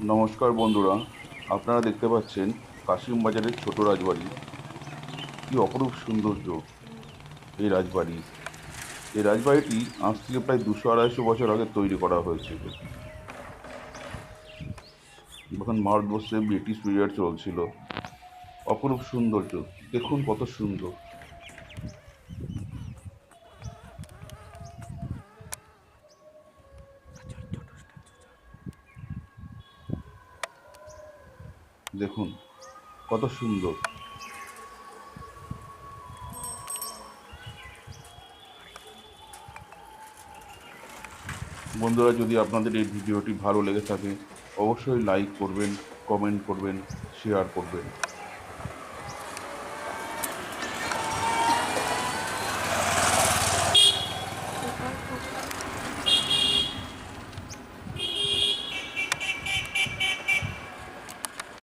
নমস্কার বন্ধুরা, আপনারা দেখতে পাচ্ছেন কাশিম বাজারের ছোট রাজবাড়ি। কি অপরূপ সৌন্দর্য এই রাজবাড়ি। এই রাজবাড়িটি আজ থেকে প্রায় 200-250 বছর আগে তৈরি করা হয়েছিল, যখন ভারতবর্ষে ব্রিটিশ পিরিয়ড চলছিল। অপরূপ সৌন্দর্য, দেখুন কত সুন্দর। দেখুন কত সুন্দর। বন্ধুরা, যদি আপনাদের এই ভিডিওটি ভালো লেগে থাকে অবশ্যই লাইক করবেন, কমেন্ট করবেন, শেয়ার করবেন।